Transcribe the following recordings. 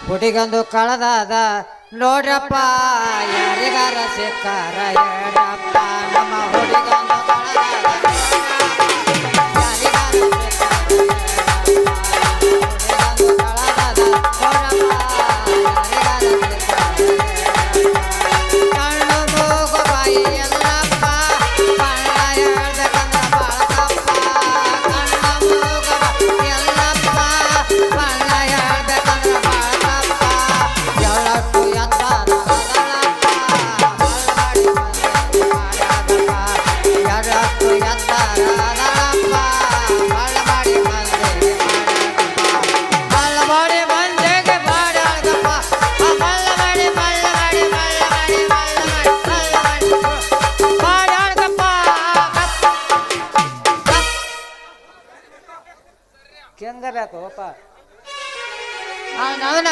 ಹುಡುಗಂದು ಕಳದಾದ ನೋಡ್ರಪ್ಪ ಯಾರಿಗಾರ ಸಿಕ್ಕಾರ ಹೇಳಪ್ಪ ನಮ್ಮ ಹುಡುಗಂದು ಕಳದಾದ ಹೆಂಗಬೇಕಪ್ಪ ಅವನವನ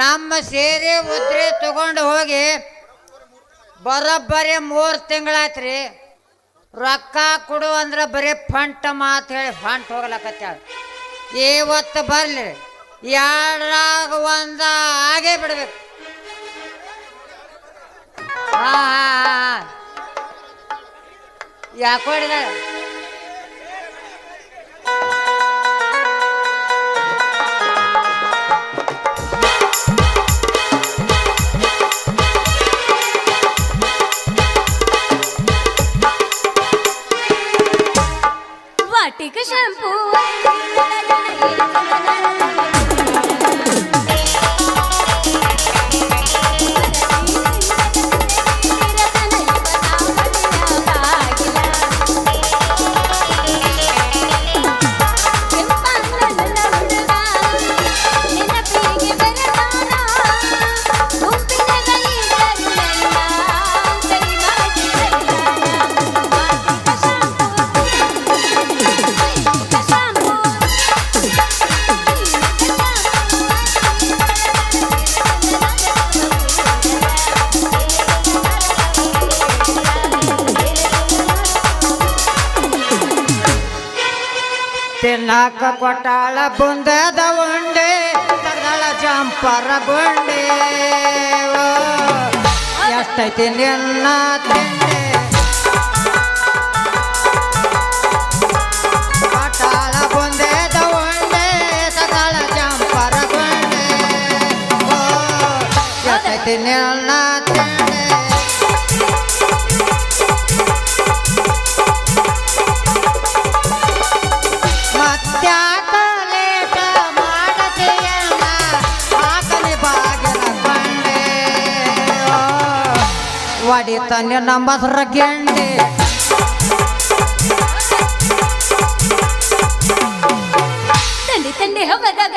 ನಮ್ಮ ಸೇರಿ ಉದ್ರಿ ತಗೊಂಡು ಹೋಗಿ ಬರೋಬ್ಬರಿ 3 ತಿಂಗಳಾಯ್ತ್ರಿ. ರೊಕ್ಕ ಕೊಡು ಅಂದ್ರೆ ಬರೀ ಫಂಟ್ ಮಾತು ಹೇಳಿ ಫಂಟ್ ಹೋಗ್ಲಕತ್ತಾಳ. ಇವತ್ತು ಬರ್ಲಿ ಎರಡರಾಗ ಒಂದ ಆಗೇ ಬಿಡ್ಬೇಕು. ಯಾಕೋ ಹಿಡಿದ वाटिक शैम्पू ತಿನ್ನಕ ಕೊಟ್ಟಾಳ ಬುಂದದ ಉಂಡೆ ತಗದಾಳ ಜಂಪರ ಗುಂಡೆ ಎಷ್ಟೈತಿ ನಿನ್ನ ತಿಂಡೆ ಕೊಟ್ಟಾಳ ಬುಂದದ ಉಂಡೆ ತಗದಾಳ ಜಂಪರ ಗುಂಡೆ ಎಷ್ಟೈತಿ ನಿನ್ನ ತಿಂಡೆ ವಾಡಿತಾನೆ ನಮ್ಮ ಗೆಂಡೆ ತಂಡಿ ತಂಡಿ ಹಬ್ಬದಾಗ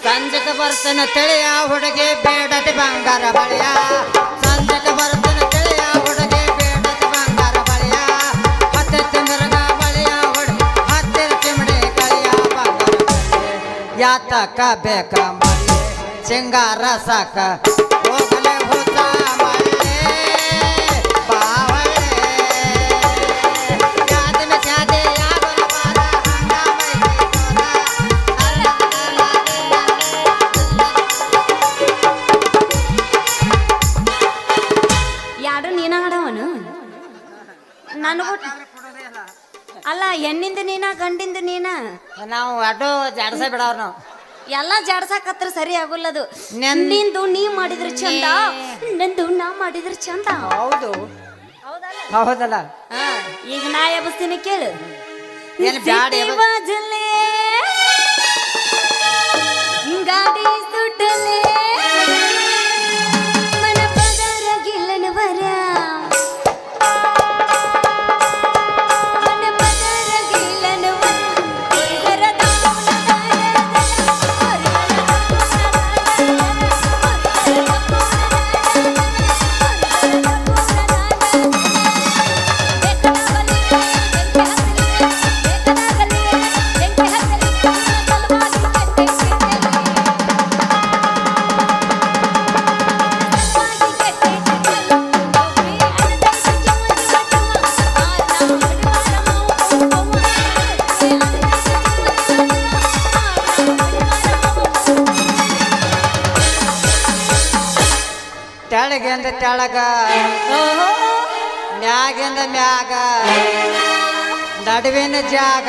ಸಂಜೆಗೆ ಬರ್ತನ ತಿಳಿಯ ಹುಡುಗಿ ಬೇಡತಿ ಬಂಗಾರ ಬಳಿಯ ಸಂಜೆಗೆ ಬರ್ತನ ತಿಳಿಯ ಹುಡುಗಿ ಬೇಡತಿ ಬಂಗಾರ ಬಳಿಯ ಹತ್ತೆ ತಿಂದ್ರಗ ಬಳಿಯ ಹುಡುಗಿ ಹತ್ತಿರ ಚಿಮಡಿ ಕಳಿಯ ಬಂಗಾರ ಯಾತಕ ಬೇಕ ಮಳ್ಳಿ ಸಿಂಗಾರ ಸಾಕ ಹೋಗಲೆ ಹುತ್ತ ಮಳ್ಳಿ ಬಾವಳೆ ಯಾದನ ಜಾದೆ ಯಾವನ ಬಾರ ಯಾರು ನೀನ ಹಾಡವನು ನನಗೂ ಅಲ್ಲ ಹೆಣ್ಣಿಂದ ನೀನ ಗಂಡಿಂದ ನೀನ ನಾವು ಅಡ್ಡು ಜಾಡ್ಸ ಬಿಡವ್ರ ನಾವು ಎಲ್ಲ ಜಾಡ್ಸಾಕತ್ರ ಸರಿ ಆಗುಲ್ಲದು. ನಿಂದು ನೀ ಮಾಡಿದ್ರೆ ಚಂದ, ನಂದು ನಾ ಮಾಡಿದ್ರೆ ಚಂದ. ಹೌದು ಹೌದಲ್ಲ. ಈಗ ನಾ ಎಬ್ಸ್ತೀನಿ ಕೇಳು. ಏನು ಬ್ಯಾಡ ಬಾಜಲೆ ಗಾಡಿ ಸುಟ್ಟಲೆ ಮನ ಪದರ ಗಿಲ್ಲನ ಬರ ಮನ ಪದರ ಗಿಲ್ಲನ ತೆಳಗಿಂದ ತೆಳಗ ಮ್ಯಾಗಿಂದ ಮ್ಯಾಗ ನಡುವಿನ ಜಾಗ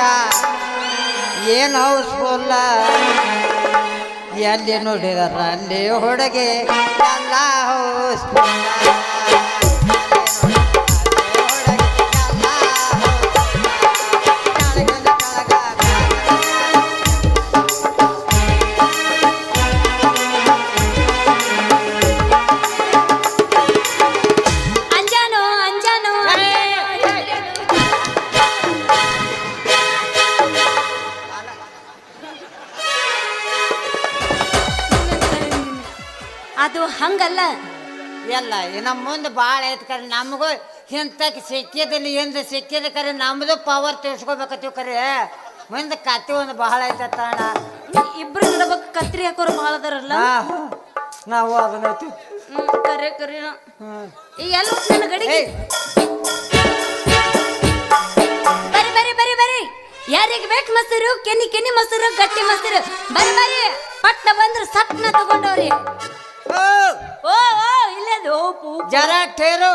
ಏನು ಹೌಸ್ಫುಲ್ಲ ಎಲ್ಲಿ ನೋಡಿದಾರ ಅಲ್ಲಿ ಹುಡುಗಿ ಎಲ್ಲ ಹೌಸ್ಫುಲ್ಲ ಅದು ಹಂಗಲ್ಲ ಎಲ್ಲ ನಮ್ಮ ಮುಂದೆ ಭಾಳ ಐತೆ ಕರೆ ನಮಗೂ ಇಂಥಕ್ಕೆ ಸಿಕ್ಕಿದಲ್ಲಿ ಎಂದು ಸಿಕ್ಕಿದ ಕರೆ ನಮ್ಮದು ಪವರ್ ತಿಳ್ಸ್ಕೊಬೇಕತ್ತೀವಿ ಕರೆ ಮುಂದೆ ಕತ್ತಿ ಒಂದು ಭಾಳ ಐತೆ ಅಣ್ಣ ಇಬ್ರು ನಡಬೇಕು ಕತ್ರಿ ಹಾಕೋರು ಭಾಳ ಅದಾರಲ್ಲ ನಾವು ಅದನ್ನ ಕರೆ ಕರೆ ಈಗ ಎಲ್ಲ ನನ್ನ ಗಡಿಗೆ ಬರಿ ಬರಿ ಬರಿ ಬರಿ ಯಾರಿಗೆ ಬೇಕು ಮೊಸರು ಕೆನಿ ಕೆನಿ ಮೊಸರು ಗಟ್ಟಿ ಮೊಸರು ಬರಿ ಬರಿ ಪಟ್ನ ಬಂದ್ರೆ ಸಟ್ನ ತಗೊಂಡವ್ರಿ ಓ ಓ ಇಲ್ಲದು ಜರ ಠೇರು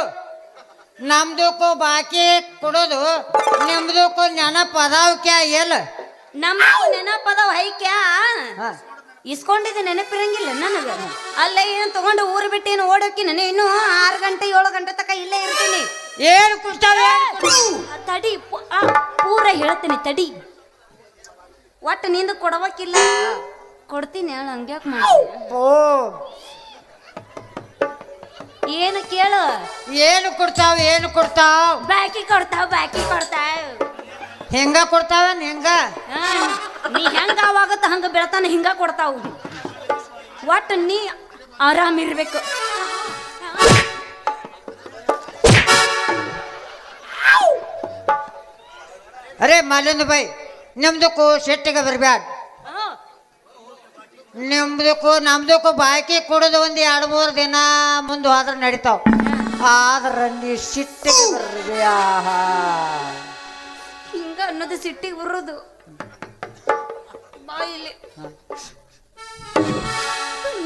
ನಮ್ದಕ್ಕೂ ಬಾಕಿ ಕೊಡೋದು ನಿಮ್ದಕ್ಕೂ ನೆನಪು ಅದಾವ ಕ್ಯಾ ಎಲ್ಲ ನಮ್ಮ ನೆನಪದವ ಹೈಕ್ಯಾ ಇಸ್ಕೊಂಡಿದ್ದೆ ನೆನಪಿರಂಗಿಲ್ಲ ನನಗ ಅಲ್ಲ ಏನು ತಗೊಂಡು ಊರು ಬಿಟ್ಟು ಏನು ಓಡೋಕಿ ನಾನು ಇನ್ನು 6 ಗಂಟೆ 7 ಗಂಟೆ ತಕ ಇಲ್ಲೇ ಇರ್ತೀನಿ ಏನು ಕುಡ್ತಾವೆ ತಡಿ ಪೂರ ಹೇಳ್ತೀನಿ ತಡಿ ಒಟ್ಟು ನಿಂದು ಕೊಡಬೇಕಿಲ್ಲ ಕೊಡ್ತೀನಿ ಹೇಳ ಹಂಗ್ಯಾಕೆ ಮಾಡಿ ಓ ಏನು ಕೇಳು ಏನು ಕೊಡ್ತಾವ ಏನು ಕೊಡ್ತಾವ ಬಾಕಿ ಕೊಡ್ತಾವ ಬಾಕಿ ಕೊಡ್ತಾವ ಹೆಂಗ ಕೊಡ್ತಾವ ಹೆಂಗ ನೀ ಹೆಂಗ ಆವಾಗತ್ತ ಹಂಗ ಬೆಳತಾನ ಹಿಂಗ ಕೊಡ್ತಾವ ಒಟ್ಟು ನೀ ಆರಾಮ್ ಇರ್ಬೇಕು ಅರೆ ಮಾಲಿಂದ ಬೈ ನಿಮ್ದಕ್ಕೂ ಸೆಟ್ಟಿಗೆ ಬರ್ಬ್ಯಾಡ ನಿಮ್ದಕ್ಕೂ ನಮ್ದಕ್ಕೂ ಬಾಕಿ ಕೊಡೋದು ಒಂದು 2-3 ದಿನ ಮುಂದೆ ಹೋದ್ರೆ ನಡೀತಾವ ಆದ್ರೆ ನೀ ಸಿಟ್ಟಿಗೆ ಬರ್ಬ್ಯಾ ಹಿಂಗ ಅನ್ನೋದು ಸಿಟ್ಟಿಗೆ ಬರೋದು ಬಾಯಿಲಿ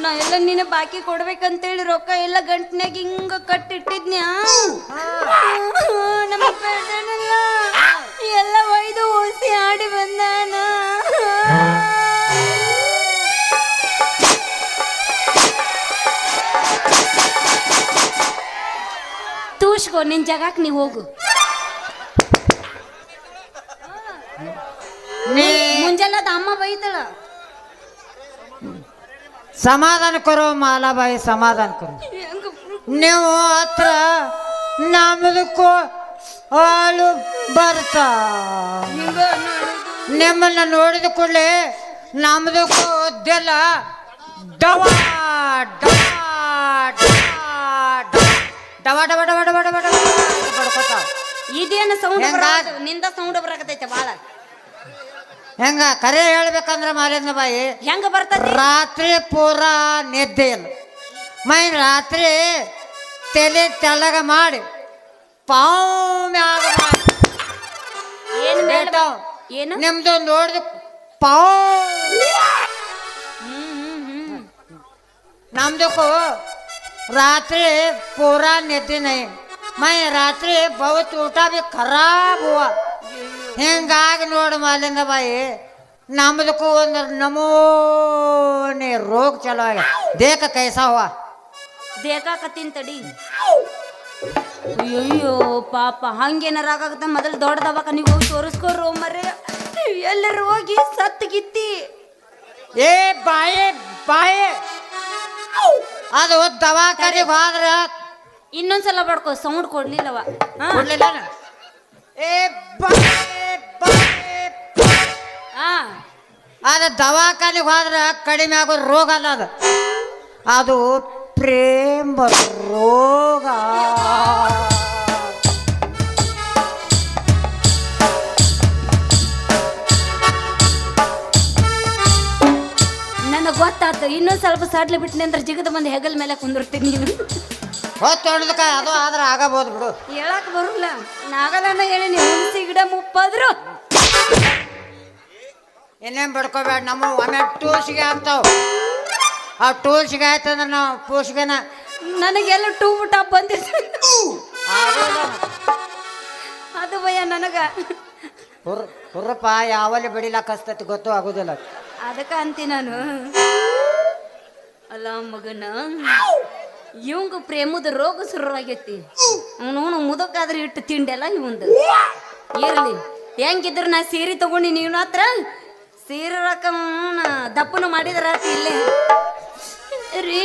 ನಾ ಎಲ್ಲ ನೀನ ಬಾಕಿ ಕೊಡ್ಬೇಕಂತೇಳಿ ರೊಕ್ಕ ಎಲ್ಲ ಗಂಟ್ನ್ಯಾಗ ಹಿಂಗ ಕಟ್ಟಿಟ್ಟಿದ್ನ್ಯಾ ನಮ್ಮ ಪೇಟೆನೆಲ್ಲ ಎಲ್ಲ ಒಯ್ದು ಓಸಿ ಆಡಿ ಬಂದಾನ ತೂಸ್ಕೋ ನಿನ್ ಜಗಕ್ಕೆ ನೀ ಹೋಗು ಮುಂಜಾನದ ಅಮ್ಮ ಬೈತಾಳ ಸಮಾಧಾನ ಕರೋ ಮಾಲಾಬಾಯಿ ಸಮಾಧಾನ ಕರೋ ನೀವು ಹತ್ರ ನಮ್ದಕ್ಕೂ ಹಾಲು ಬರ್ತಾ ನಿಮ್ಮನ್ನ ನೋಡಿದ ಕೂಡಲೇ ನಮ್ದಕ್ಕೂ ಒದ್ದೆಲ್ಲ ಡವ ಡವ ಡವ ಡವ ಡವ ಡವ ಡವ ಬಡ್ಕೋತಾವ ಇದೇನು ಸೌಂಡ್ ನಿಂದ ಸೌಂಡ್ ಬರಕತೈತೆ ಬಾಳ ಹೆಂಗ ಕರೆ ಹೇಳ್ಬೇಕಂದ್ರ ಮಾಲಿಂದ ಬಾಯಿ ಹೆಂಗ ಬರ್ತದೆ ರಾತ್ರಿ ಪೂರ ನಿದ್ದೆ ಇಲ್ಲ ಮೈ ರಾತ್ರಿ ತಲೆ ತೆಳ್ಳಗ ಮಾಡಿ ಪಾವ್ ಮ್ಯಾಗ ಮಾಡಿ ಏನು ನಿಮ್ದು ನೋಡಿದ ಪಾವ್ ನಮ್ದಕ್ಕೂ ರಾತ್ರಿ ಪೂರಾ ನಿದ್ದೆ ನೈ ಮೈ ರಾತ್ರಿ बहुत ಊಟ भी ಖರಾಬ್ हुआ ಹಿಂಗಾಗಿ ನೋಡು ಮಾಲಿಂದ ಬಾಯಿ ನಮ್ದಕ್ಕೂ ಒಂದು ನಮೂನೆ ರೋಗ ಚಲೋ ಆಗ ದೇಕ ಕೈಸಾ ಹುआ ದೇಕಾಕತ್ತೀನಿ ತಡಿ ಅಯ್ಯೋ ಪಾಪ ಹಂಗೇನಾರ ಆಗಾಗತ್ತ ಮೊದಲು ದೊಡ್ಡ ದವಾಖಾನಿಗೆ ಹೋಗಿ ತೋರಿಸ್ಕೋರು ಮರ್ರೆ ಎಲ್ಲರೂ ಹೋಗಿ ಸತ್ತು ಗಿತ್ತಿ ಏ ಬಾಯಿ ಬಾಯಿ ಅದು ದವಾಖಾನಿಗೆ ಹೋದ್ರ ಇನ್ನೊಂದ್ಸಲ ಬಡ್ಕೋ ಸೌಂಡ್ ಕೊಡ್ಲಿಲ್ಲವ ಹಾ ಕೊಡ್ಲಿಲ್ಲ ಏ ಬಾಯಿ ಹಾ ಅದು ದವಾಖಾನಿಗೆ ಹೋದ್ರ ಕಡಿಮೆ ಆಗೋ ರೋಗ ಅಲ್ಲ ಅದು ಅದು ಪ್ರೇಮ ರೋಗ ನನಗೆ ಗೊತ್ತಾಯ್ತು ಇನ್ನೊಂದು ಸ್ವಲ್ಪ ಸಡ್ಲಿ ಬಿಟ್ಟಿನಿ ಅಂದ್ರೆ ಜಿಗದ ಬಂದು ಹೆಗಲ್ ಮೇಲೆ ಕುಂದಿರ್ತೀನಿ ನೀನು ಹೊತ್ತೊಡ್ದಕ್ಕ ಅದು ಆದ್ರೆ ಆಗಬಹುದು ಬಿಡು ಹೇಳಕ್ ಬರಲ್ಲ ನಾಗಲನ್ನ ಹೇಳಿ ನೀವು ಹುಣಸಿ ಗಿಡ ಮುಪ್ಪಾದ್ರು ಇನ್ನೇನು ಬಿಡ್ಕೋಬೇಡ ನಮ್ಮ ಒಮ್ಮೆ ಟೂಲ್ಸ್ಗೆ ಆಗ್ತಾವ ಆ ಟೂಲ್ಸ್ಗೆ ಆಯ್ತಂದ್ರೆ ನಾವು ಪೂಸ್ಗೆನ ನನಗೆಲ್ಲ ಟೂ ಟಾಪ್ ಬಂದಿರ್ತದೆ ಅದು ಭಯ ನನಗ ಹುರ್ರಪ್ಪ ಯಾವಲ್ಲಿ ಬಡಿಲಾಕ ಹಸ್ತತಿ ಗೊತ್ತು ಆಗೋದಿಲ್ಲ ಅದಕ್ಕ ಅಂತಿ ನಾನು ಅಲ್ಲ ಮಗನ ಇವಂಗ ಪ್ರೇಮದ ರೋಗ ಶುರುವಾಗೈತಿ ಅವನು ಮುದಕ್ಕಾದ್ರೆ ಇಟ್ಟು ತಿಂಡೆಲ್ಲ ಇವಂದು ಇರ್ಲಿ ಹೆಂಗಿದ್ರು ನಾ ಸೀರೆ ತಗೊಂಡಿ ನೀನು ಹತ್ರ ಸೀರೆ ರೊಕ್ಕ ದಪ್ಪನ ಮಾಡಿದ್ರ ಇಲ್ಲೇ ರೀ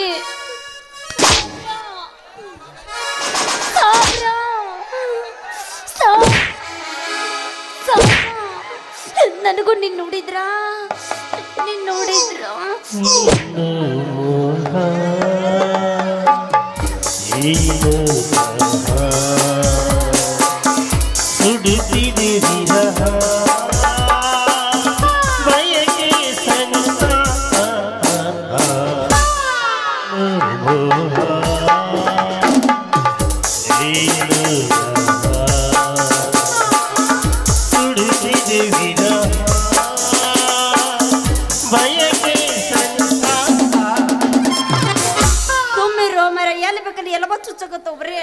ನನಗೂ ನೀನ್ ನೋಡಿದ್ರ ಚುಚ್ಚಕತ್ತೊಬ್ರಿ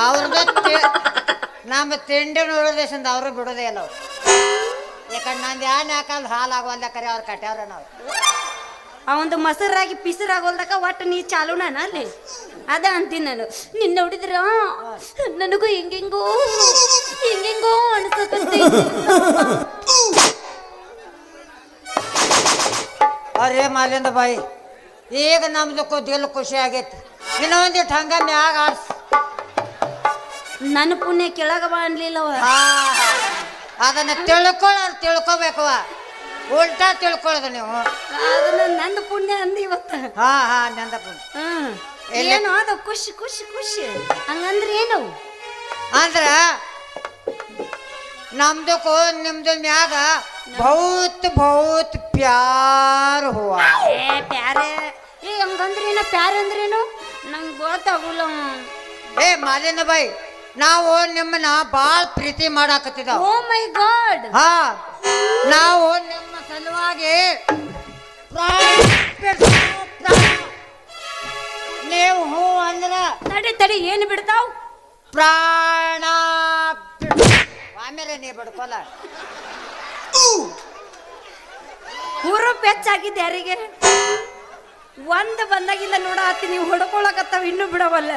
ಅವ್ರದ್ದು ನಮ್ಮ ತಿಂಡಿ ನೋಡೋದೇಶಂದ ಅವರು ಬಿಡೋದೇ ಇಲ್ಲ ಅವ್ರು ಯಾಕಂದ್ರೆ ನಂದು ಯಾನ್ ಯಾಕಂದ್ರೆ ಹಾಲು ಆಗೋಲ್ಲ ಕರೆ ಅವ್ರು ಕಟ್ಯಾವ್ರ ನಾವು ಅವಂದು ಮೊಸರಾಗಿ ಪಿಸರಾಗೋಲ್ದಕ್ಕ ಒಟ್ಟು ನೀ ಚಾಲೂನ ಅಲ್ಲಿ ಅದ ಅಂತೀನಿ ನಾನು ನಿನ್ನ ನೋಡಿದ್ರ ನನಗೂ ಹೆಂಗೆಂಗೋ ಅನ್ಸಕತ್ತೆ ಅರೇ ಮಾಲಿಂದ ಬಾಯಿ ಈಗ ನಮ್ದಕ್ಕೂ ದಿಲ್ ಖುಷಿ ಆಗೈತಿ ಇನ್ನೊಂದಿಟ್ಟು ಹಂಗ ಮ್ಯಾಗ ಆಡ್ಸ್ ನನ್ನ ಪುಣ್ಯ ಕೆಳಗ ಬಾ ಅನ್ಲಿಲ್ಲವ ಅದನ್ನ ತಿಳ್ಕೊಬೇಕವ ಉಲ್ಟಾ ತಿಳ್ಕೊಳ್ಳೋದು ನೀವು ಅದನ್ನ ನಂದು ಪುಣ್ಯ ಅಂದಿ ಇವತ್ತ ಹಾ ನಂದ ಪುಣ್ಯ ಏನು ಅದು ಖುಷಿ ಖುಷಿ ಖುಷಿ ಹಂಗಂದ್ರೆ ಏನು ಅಂದ್ರ ನಮ್ದಕ್ಕೂ ನಿಮ್ದು ಮ್ಯಾಗ ಬಹುತ್ ಪ್ಯಾರ್ ಹುವ ಪ್ಯಾರೆ ಹಂಗಂದ್ರೇನು ಪ್ಯಾರ ಅಂದ್ರೇನು ನಂಗೆ ಗೊತ್ತಾಗಲ್ಲ ಏ ಮಾಲಿನ ಬಾಯಿ ನಾವು ನಿಮ್ಮನ್ನ ಬಾಳ ಪ್ರೀತಿ ಮಾಡಾಕತ್ತಿದಾವ ಓ ಮೈ ಗಾಡ್ ನಾವು ನಿಮ್ಮ ಸಲುವಾಗಿ ನೀವು ಹೂ ಅಂದ್ರ ತಡಿ ಏನು ಬಿಡ್ತಾವ್ ಪ್ರಾಣ ಆಮೇಲೆ ನೀ ಬಿಡ್ಕೊಲ್ಲ ಹುರುಪ್ ಹೆಚ್ಚಾಗಿದ್ದು ಯಾರಿಗೆ ಒಂದು ಬಂದಾಗಿಂದ ನೋಡ ಹತ್ತಿ ನೀವು ಹೊಡ್ಕೊಳಕತ್ತಾವ ಇನ್ನೂ ಬಿಡವಲ್ಲ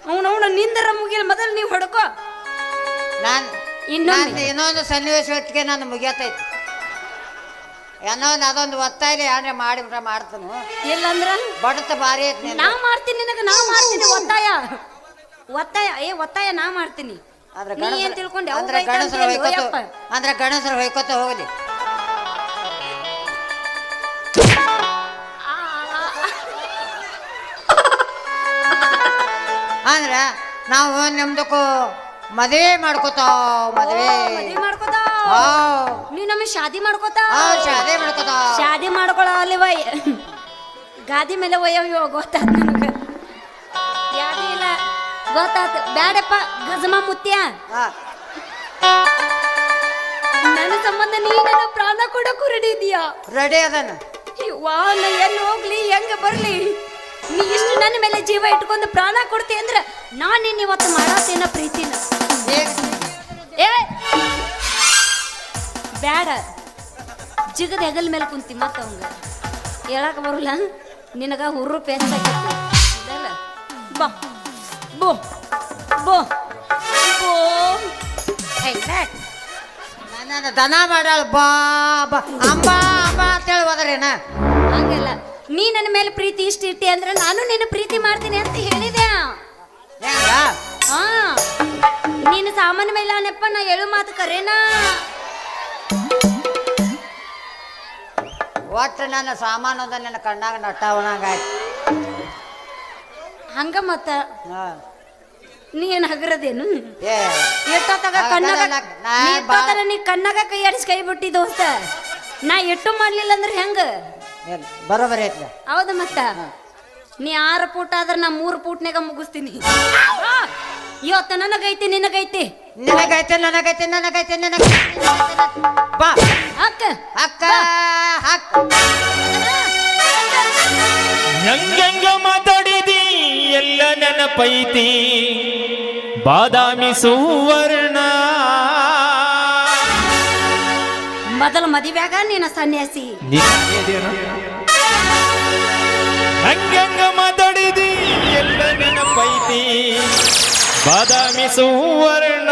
ಅವನವನ ನಿಂದರ ಮುಗಿಲ್ ಮೊದಲು ನೀವು ಹೊಡ್ಕೋ ಇನ್ನೊಂದು ಸನ್ನಿವೇಶ ಹೊತ್ತಿಗೆ ನಾನು ಮುಗಿಯತೈತಿ ಅದೊಂದು ಒತ್ತಾಯಿಲಿ ಏನ್ರೆ ಮಾಡಿಬಿಟ್ರೆ ಮಾಡ್ತಾನು ಇಲ್ಲಂದ್ರ ಬಡತ ಭಾರಿ ಐತಿ ನಾ ಮಾಡ್ತೀನಿ ನಿನಗೆ ನಾ ಮಾಡ್ತೀನಿ ಒತ್ತಾಯ ನಾ ಮಾಡ್ತೀನಿ ತಿಳ್ಕೊಂಡೆ ಅಂದ್ರೆ ಗಣಸರು ಹೊಯ್ಕೋತ ಹೋಗಲಿ ಅಂದ್ರ ನಾವು ನಿಮ್ದಕ್ಕೂ ಮದುವೆ ಮಾಡ್ಕೋತಾವ್ ಮದುವೆ ನೀವ್ ನಮಗೆ ಶಾದಿ ಮಾಡ್ಕೋತಾ ಶಾದಿ ಮಾಡ್ಕೊಳ ಅಲ್ಲಿ ವಯ್ ಗಾದಿ ಮೇಲೆ ಒಯ್ಯೋ ಗೊತ್ತಾತ್ ನನಗ ಯಾರು ಇಲ್ಲ ಗೊತ್ತಾತ್ ಬ್ಯಾಡಪ್ಪ ಗಜಮ ಮುತ್ಯ ನನ್ನ ಸಂಬಂಧ ನೀ ನನ್ನ ಪ್ರಾಣ ಕೊಡಕ್ಕೂ ರೆಡಿ ಇದೀಯಾ ರೆಡಿ ಅದನ್ನ ಎಲ್ಲಿ ಹೋಗ್ಲಿ ಹೆಂಗ ಬರ್ಲಿ ನೀ ಇಷ್ಟು ನನ್ನ ಮೇಲೆ ಜೀವ ಇಟ್ಕೊಂಡು ಪ್ರಾಣ ಕೊಡ್ತಿ ಅಂದ್ರ ನಾನ್ ನಿನ್ನ ಇವತ್ತು ಮಾಡತ್ತೇನ ಪ್ರೀತಿನ ಏ ಬ್ಯಾಡ ಜಿಗದ ಹೆಗಲ್ ಮೇಲೆ ಕುಂತಿ ಮತ್ತ ಅವಂಗ ಹೇಳಕ್ ಬರಲ್ಲ ನಿನಗ ಹುರು ಪೆಚ್ಚಾಗೈತಿ ಬಾ ಬೋ ಬೋ ಬೋ ನನ್ನ ದನ ಮಾಡಾಳ ಬಾ ಬಾ ಅಂಬಾ ಅಂಬಾ ಅಂತೇಳಿ ಹೋದ್ರೇನ ಹಂಗಲ್ಲ, ನೀ ನನ್ನ ಮೇಲೆ ಪ್ರೀತಿ ಇಟ್ಟಿ ಅಂದ್ರೆ ನಾನು ನಿನ್ನ ಪ್ರೀತಿ ಮಾಡ್ತೀನಿ ಅಂತ ಹೇಳಿದೆ. ಹೆಂಗ ಹಾ, ನೀನು ಸಾಮಾನ್ಯ ಮೇಲೆ ನೆಪ್ಪ, ನಾ ಹೇಳು ಮಾತು ಕರೇನಾ? ಒಟ್ಟು ನನ್ನ ಸಾಮಾನು ಅದ ನನ್ನ ಕಣ್ಣಾಗ ನಟ್ಟವನಂಗಾಯ್ತು. ಹಂಗ ಮತ್ತ ಹಾ. ನೀ ಏನ್ ಹಗರದೇನು? ಏ ಎಷ್ಟೊತ್ತಾಗ ಕಣ್ಣಾಗ ನೀ ಕಣ್ಣಾಗ ಕೈ ಆಡಿಸಿ ಕೈ ಬಿಟ್ಟಿ ದೋಸ್ತ. ನಾ ಎಟ್ಟು ಮಾಡ್ಲಿಲ್ಲ ಅಂದ್ರೆ ಹೆಂಗ? ಬರೋಬರಿ ಐತ್ಲ. ಹೌದ ಮತ್ತ. ನೀ 6 ಫೂಟ್ ಆದ್ರ ನಾ 3 ಫೂಟ್ನಾಗ ಮುಗಿಸ್ತೀನಿ. ಇವತ್ತ ನನಗೈತಿ ನಿನಗೈತಿ. ನನಗೈತೆ ನನಗೈತೆ ನನಗೈತೆ ನನಗೈತೆ ಬಾ ಅಕ್ಕ ಅಕ್ಕ ಅಕ್ಕ. ಹೆಂಗ ಮಾತಾಡಿದಿ ಎಲ್ಲ ನೆನಪೈತಿ ಬಾದಾಮಿ ಸುವರ್ಣ. ಮೊದಲ ಮದುವೆಯಾಗ ನೀನ ಸನ್ಯಾಸಿ. ಹಂಗ ಮಾತಾಡಿದಿ ಎಲ್ಲ ನೆನಪೈತಿ ಬಾದಾಮಿ ಸುವರ್ಣ.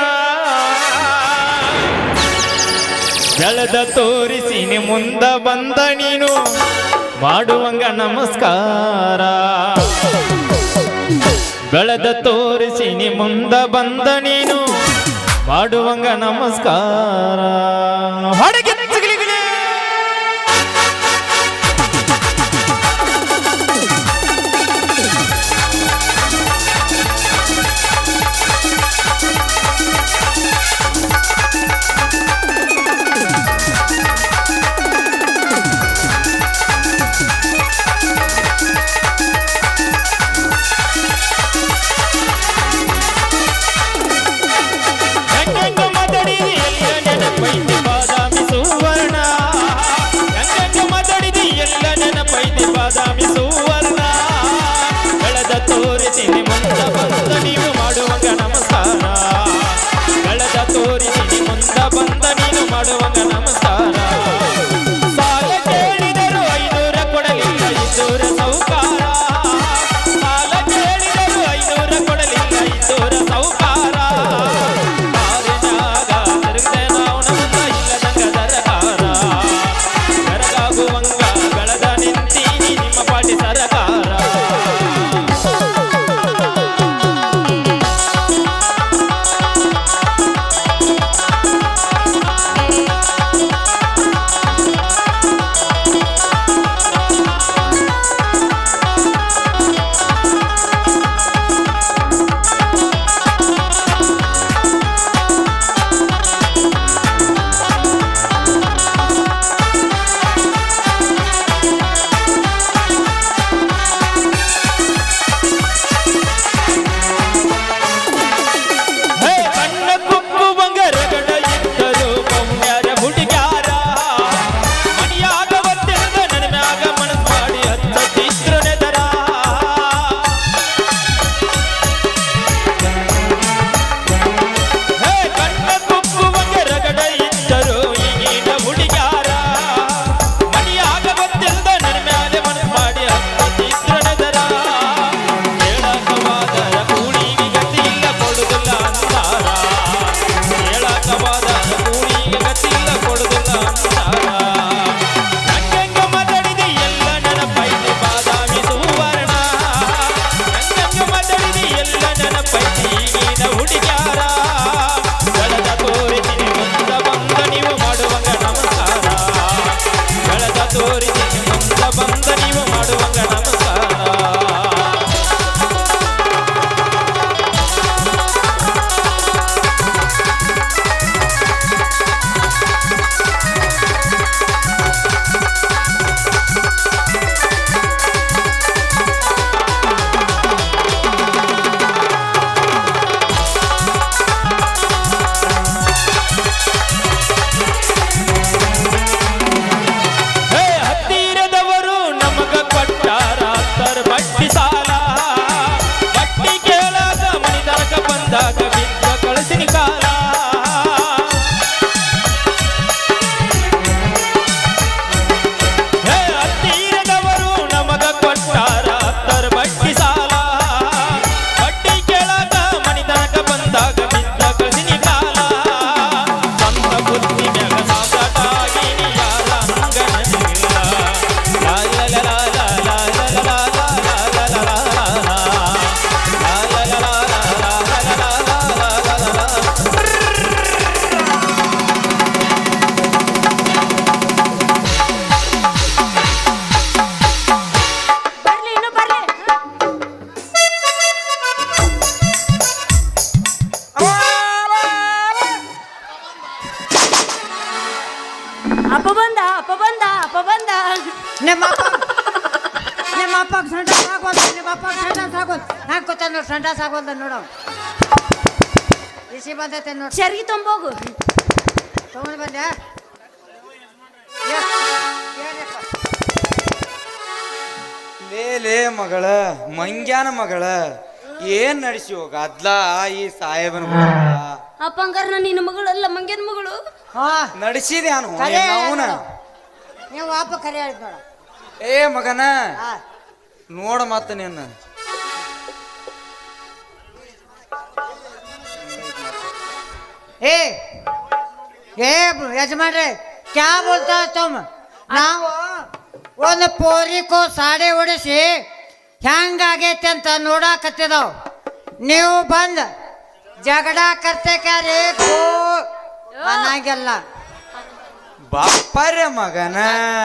ಬೆಳೆದ ತೋರಿಸಿನಿ ಮುಂದ ಬಂದ ನೀನು ಮಾಡುವಂಗ ನಮಸ್ಕಾರ. ಬೆಳೆದ ತೋರಿಸಿನಿ ಮುಂದ ಬಂದ ನೀನು ಮಾಡುವಂಗ ನಮಸ್ಕಾರ. ಹೊಡಗೆ ಬಾದಾಮಿ ಸುವರ್ಣ. ಬೆಳೆದ ತೋರಿಸಿನಿ ಮುಂದ ಬಂದ ನೀವು ಮಾಡುವಂಗ ನಮಸ್ಕಾರ. ಬೆಳೆದ ತೋರಿಸಿನಿ ಮುಂದ ಬಂದ ನೀನು ಮಾಡುವಂಗ ನಮಸ್ಕಾರ. ಸಾಲ ಕೇಳಿದರು 500 ಕೊಡಲಿಲ್ಲ ಇದ್ದೂರ ಸೌಕಾರ. ಸಾಲ ಕೇಳಿದರು 500 ಕೊಡಲಿಲ್ಲ ಇದ್ದೂರ ಸೌಕಾರ. ಕಾರಿನಾಗ ತಿರುಗದೆ ನಾವು ನಮ್ದ ಇಲ್ಲದಂಗ ದರಕಾರ. ಕರಗಾಗುವಂಗ ಬೆಳೆದ ನಿಂತೀನಿ ನಿಮ್ಮ ಪಾಟಿ ಸರಕಾರ. ಸಂಡಾಸ್ ಆಗೋಲ್ ಹ್ಯಾಂಗ ಕೂತ ನೋಡ್ ಸಂಡಾಸ್ ಆಗೋಲ್ದ ನೋಡು ಬಿಸಿ ಬಂದೈತೆ ನೋಡ್ ಚರ್ಗಿ ತೊಂಬೋಗು ತಗೊಂಡ್ ಬಂದ್ಯಾ ಲೇ ಮಗಳ ಮಂಗ್ಯಾನ ಮಗಳ ಏನ್ ನಡೆಸಿ ಹೋಗ ಅದ್ಲ ಈ ಸಾಹೇಬನ ಅಪ್ಪ ಹಂಗಾರ ನಾನು ನಿನ್ನ ಮಗಳಲ್ಲ ಮಂಗ್ಯನ ಮಗಳು ಹಾ ನಡೆಸಿದೆ ಕರೆ ಅವನ ನೀವು ವಾಪ ಕರೆ ಹೇಳಿದ್ ನೋಡ ಏ ಮಗನ ಹಾ ನೋಡ ಮತ್ತ ನಿನ್ನ ಏ ಏ ಯಜಮಾನ್ರೆ ಕ್ಯಾ ಬೋಲ್ತಾ ತುಮ್ ನಾವು ಒಂದು ಪೋರಿಕೋ ಸಾಡೆ ಹೊಡಿಸಿ ಹೆಂಗಾಗೈತೆ ಅಂತ ನೋಡಾಕತ್ತಿದಾವ್ ನೀವು ಬಂದ್ ಜಗಡ ಕರ್ತೇಕ್ಯಾರಿ ಅನ್ನಂಗಿಲ್ಲ ಬಾಪ್ಪರೆ ಮಗನ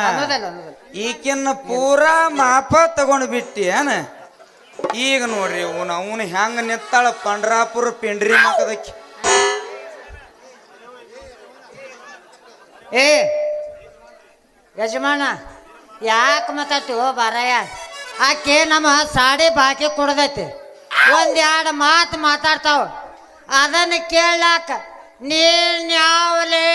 ಅನ್ನೋದಲ್ಲ ಅನ್ನೋದಲ್ಲ ಈಕಿನ್ನ ಪೂರಾ ಮಾಪ ತಗೊಂಡ್ ಬಿಟ್ಟಿ ಏನ ಈಗ ನೋಡ್ರಿ ಅವನು ಹೆಂಗ ನಿತ್ತಾಳ ಪಂಡ್ರಾಪುರ ಪಿಂಡ್ರಿ ಮಕದಕ್ಕಿ ಏ ಯಜಮಾನ ಯಾಕೆ ಮಾತಾಡ್ತಿ ಓ ಬಾರಯ್ಯ ಆಕೆ ನಮ್ಮ ಸಾಡಿ ಬಾಕಿ ಕೊಡದೈತಿ ಒಂದೆರಡು ಮಾತು ಮಾತಾಡ್ತಾವ ಅದನ್ನು ಕೇಳಾಕ ನೀನ್ಯಾವಲೇ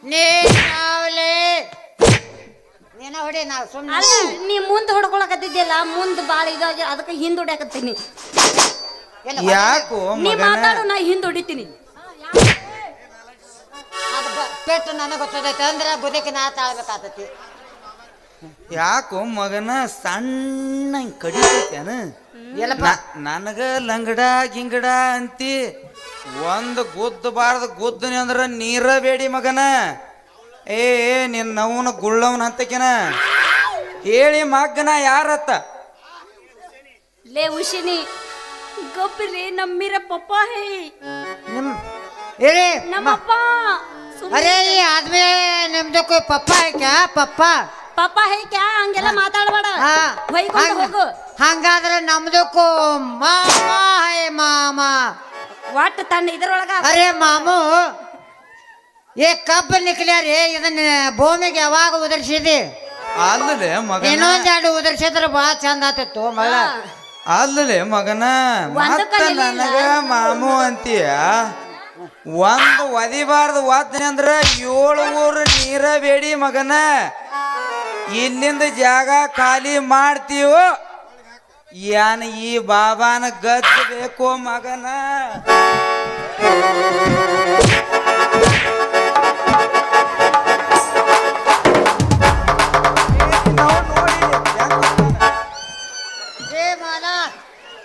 ನೀನ್ಯಾವಲೇ ನೀನ ಹೊಡಿ ನಾವು ಅಲ್ಲ ಸುಮ್ಮನೆ ನೀ ಮುಂದೆ ಹೊಡ್ಕೊಳಕತ್ತಿದ್ಯಲ್ಲ ಮುಂದೆ ಭಾಳ ಇದಾಗಿ ಅದಕ್ಕೆ ಹಿಂದೆ ಹೊಡ್ಯಾಕತ್ತೀನಿ ಯಾಕೋ ನೀ ಮಗನ ಮಾತಾಡು ನಾ ಹಿಂದೆ ಹೊಡಿತೀನಿ ಅದು ಪೆಟ್ಟು ನನಗೆ ಗೊತ್ತದೈತೆ ಅಂದ್ರೆ ಬುದಕ್ಕೆ ನಾ ತಾಳ್ಬೇಕಾಗ್ತೈತಿ ಯಾಕೋ ಮಗನ ಸಣ್ಣ ಕಡಿತೈತೇನ ಎಲ್ಲಪ್ಪ ನನಗ ಲಂಗಡ ಗಿಂಗಡ ಅಂತಿ ಒಂದು ಗುದ್ದಬಾರ್ದು ಗುದ್ದನಿ ಅಂದ್ರ ನೀರ ಬೇಡಿ ಮಗನ ಏ ನಿನ್ನವನ ಗುಳ್ಳವನ ಅಂತಕಿನ ಹೇಳಿ ಮಗನ ಯಾರತ್ತ ಲೇ ಉಶಿನಿ ಗೊಬ್ಬರಿ ನಮ್ಮಿರ ಪಪ್ಪ ಹೇ ನಿಮ್ ಏ ನಮ್ಮಪ್ಪ अरे ये आदमी निम्दो कोई पप्पा है क्या पप्पा ಪಪ್ಪ ಹೇ ಕ್ಯಾ ಹಂಗೆಲ್ಲ ಮಾತಾಡಬೇಡ हाँ ಹೊಯ್ಕೊಂಡು ಹೋಗು ಹಂಗಾದ್ರೆ ನಮ್ದಕ್ಕೂ ಮಾಮ ಹೈ ಮಾಮ ಒಟ್ಟು ತನ್ನ ಇದ್ರೊಳಗ ಅರೆ ಮಾಮು ಏ ಕಬ್ಬು ನಿಕ್ಲ್ಯಾ ರೀ ಇದನ್ನ ಭೂಮಿಗೆ ಯಾವಾಗ ಉದರ್ಸಿದಿ ಅಲ್ಲಲೇ ಮಗನ ಇನ್ನೊಂದೆರಡು ಉದರ್ಸಿದ್ರೆ ಭಾಳ ಚಂದ ಆತಿತ್ತು ಮಳ ಅಲ್ಲಲೇ ಮಗನ ಮತ್ತ ನನಗ ಮಾಮು ಅಂತೀಯ ಒಂದು ಒದಿಬಾರ್ದು ವಾದ್ನೆ ಅಂದ್ರ 7 ಊರು ನೀರ ಬೇಡಿ ಮಗನ ಇಲ್ಲಿಂದ ಜಾಗ ಖಾಲಿ ಮಾಡ್ತೀವೋ ಏನ್ ಈ ಬಾಬಾನ ಗದ್ದು ಬೇಕೋ ಮಗನ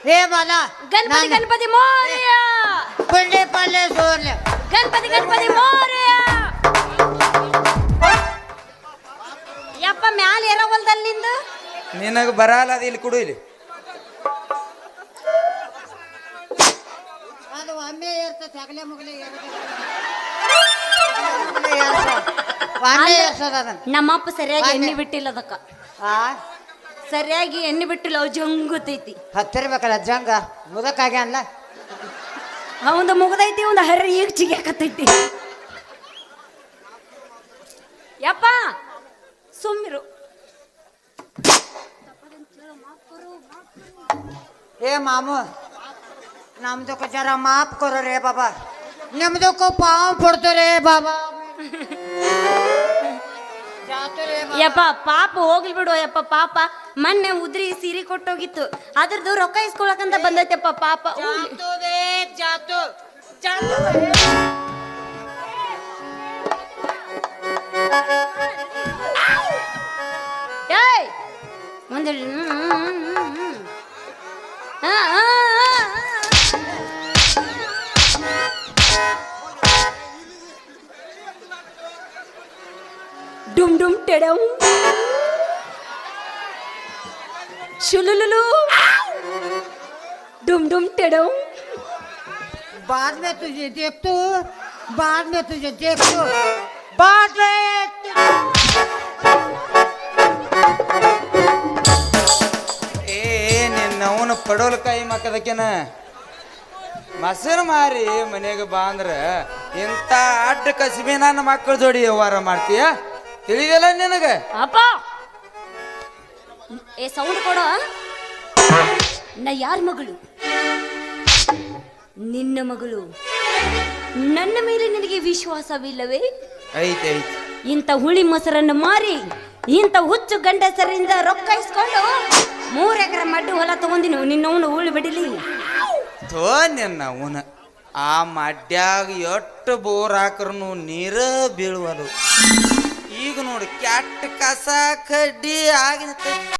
ರೇ ಮಾಲ ಗಣಪತಿ ಗಣಪತಿ ಮೋರ್ಯ ಪುಂಡಿ ಪಲ್ಲೆ ಸೋರ್ಲೆ ಗಣಪತಿ ಗಣಪತಿ ಮೋರ್ಯ ಯಪ್ಪ ಮ್ಯಾಲ ಏರೋವಲ್ದಲ್ಲಿ ನಿಂದು ನಿನಗ ಬರಲ್ಲ ಅದು ಇಲ್ಲಿ ಕೊಡು ಇಲ್ಲಿ ಅದು ಒಮ್ಮೆ ಇರ್ತದೆ ಹಗಲೆ ಮುಗಲೆ ನಮ್ಮಪ್ಪ ಸರಿಯಾಗಿ ಎಣ್ಣೆ ಬಿಟ್ಟಿಲ್ಲ ಅದಕ್ಕ ಆ ಸರಿಯಾಗಿ ಎಣ್ಣೆ ಬಿಟ್ಟಿಲ್ಲ ಅವು ಜಂಗುತೈತಿ ಹತ್ತಿರ್ಬೇಕಲ್ಲ ಜಂಗ ಮುದಕ್ಕಾಗ್ಯಾನಲ್ಲ ಅವಂದು ಮುಗದೈತಿ ಒಂದು ಹರ್ರಿ ಈಗ ಚಿಗ್ಯಾಕತ್ತೈತಿ ಯಪ್ಪ ಸುಮ್ಮಿರು ए मामू नमदो को जरा माफ करो रे बाबा नमदो को पाँव पड़तो रे बाबा जातो रे बाबा ಯಪ್ಪ ಪಾಪ ಹೋಗ್ಲಿ ಬಿಡು ಯಪ್ಪ ಪಾಪ ಮೊನ್ನೆ ಉದ್ರಿ ಸೀರೆ ಕೊಟ್ಟೋಗಿತ್ತು ಅದ್ರದ್ದು ರೊಕ್ಕ ಇಸ್ಕೊಳಕಂತ ಬಂದೈತಪ್ಪ ಪಾಪ ಹೋಗ್ಲಿ. जातो रे जातो जातो रे ಏಯ್ ಮುಂದೆ ಡುಮ್ ಡುಮ್ ಟೆಡಂ ಶುಲುಲುಲು ಡುಮ್ ಡುಮ್ ಟೆಡಂ बाद में तुझे देख तो बाद में तुझे देख तो बाद में ಏ ನಿನ್ನವನ ಪಡೋಲ್ಕಾಯಿ ಮಕ್ಕದಕ್ಕೆನ ಮೊಸರು ಮಾರಿ ಮನೆಗೆ ಬಾ ಅಂದ್ರ ಇಂಥ ಅಡ್ಡ ಕಸಿಬಿ ನನ್ನ ಮಕ್ಕಳ ಜೋಡಿ ವ್ಯವಹಾರ ಮಾಡ್ತೀಯ ತಿಳಿದಿಲ್ಲ ನಿನಗ ಅಪ್ಪ ಏ ಸೌಂಡ್ ಕೊಡೋ. ನಾ ಯಾರ ಮಗಳು? ನಿನ್ನ ಮಗಳು. ನನ್ನ ಮೇಲೆ ನಿನಗೆ ವಿಶ್ವಾಸವಿಲ್ಲವೇ? ಐತಿ ಐತಿ. ಇಂಥ ಹುಳಿ ಮೊಸರನ್ನು ಮಾರಿ ಇಂಥ ಹುಚ್ಚು ಗಂಡಸರಿಂದ ರೊಕ್ಕ ಇಸ್ಕೊಂಡು 3 ಎಕರೆ ಮಡ್ಡಿ ಹೊಲ ತಗೊಂಡಿನಿ. ನಿನ್ನವನು ಉಳಿ ಬಿಡಲಿ. ಥೋ ನಿನ್ನ ಅವನ ಆ ಮಡ್ಯಾಗ ಎಷ್ಟು ಬೋರ್ ಹಾಕ್ರು ನೀರ ಬೀಳುವರು. ಈಗ ನೋಡಿ ಕ್ಯಾಟ್ ಕಸ ಕಡ್ಡಿ ಆಗಿರ್ತೈತಿ.